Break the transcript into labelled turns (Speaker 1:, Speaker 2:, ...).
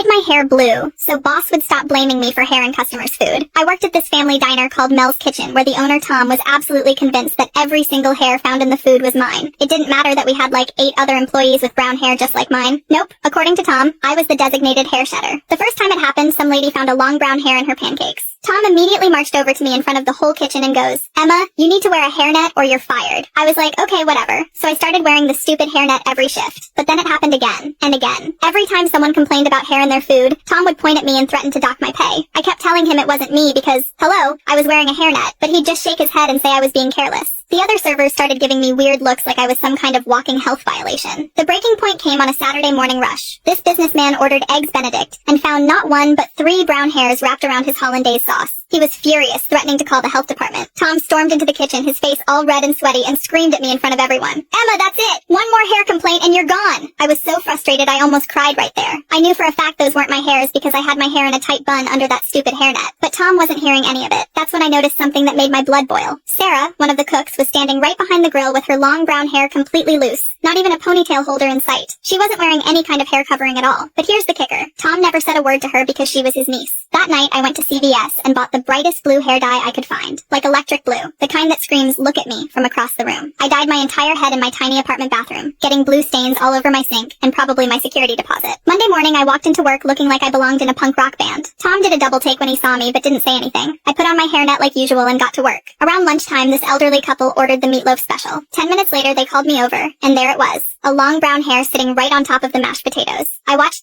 Speaker 1: my hair blue, so boss would stop blaming me for hair in customers' food. I worked at this family diner called Mel's Kitchen, where the owner Tom was absolutely convinced that every single hair found in the food was mine. It didn't matter that we had like 8 other employees with brown hair just like mine. Nope. According to Tom, I was the designated hair shedder. The first time it happened, some lady found a long brown hair in her pancakes. Tom immediately marched over to me in front of the whole kitchen and goes, "Emma, you need to wear a hairnet or you're fired." I was like, okay, whatever. So I started wearing the stupid hairnet every shift. But then it happened again and again. Every time someone complained about hair in their food, Tom would point at me and threaten to dock my pay. I kept telling him it wasn't me because, hello, I was wearing a hairnet, but he'd just shake his head and say I was being careless. The other servers started giving me weird looks like I was some kind of walking health violation. The breaking point came on a Saturday morning rush. This businessman ordered Eggs Benedict and found not 1 but 3 brown hairs wrapped around his hollandaise sauce. He was furious, threatening to call the health department. Tom stormed into the kitchen, his face all red and sweaty, and screamed at me in front of everyone. "Emma, that's it! 1 more hair complaint and you're gone!" I was so frustrated I almost cried right there. I knew for a fact those weren't my hairs because I had my hair in a tight bun under that stupid hairnet. But Tom wasn't hearing any of it. That's when I noticed something that made my blood boil. Sarah, one of the cooks, was standing right behind the grill with her long brown hair completely loose. Not even a ponytail holder in sight. She wasn't wearing any kind of hair covering at all. But here's the kicker. Tom never said a word to her because she was his niece. That night, I went to CVS and bought the brightest blue hair dye I could find. Like electric blue. The kind that screams, "Look at me," from across the room. I dyed my entire head in my tiny apartment bathroom, getting blue stains all over my sink and probably my security deposit. Monday morning, I walked into work looking like I belonged in a punk rock band. Tom did a double take when he saw me but didn't say anything. I put on my hairnet like usual and got to work. Around lunchtime, this elderly couple ordered the meatloaf special. 10 minutes later, they called me over, and there it was. A long brown hair sitting right on top of the mashed potatoes. I watched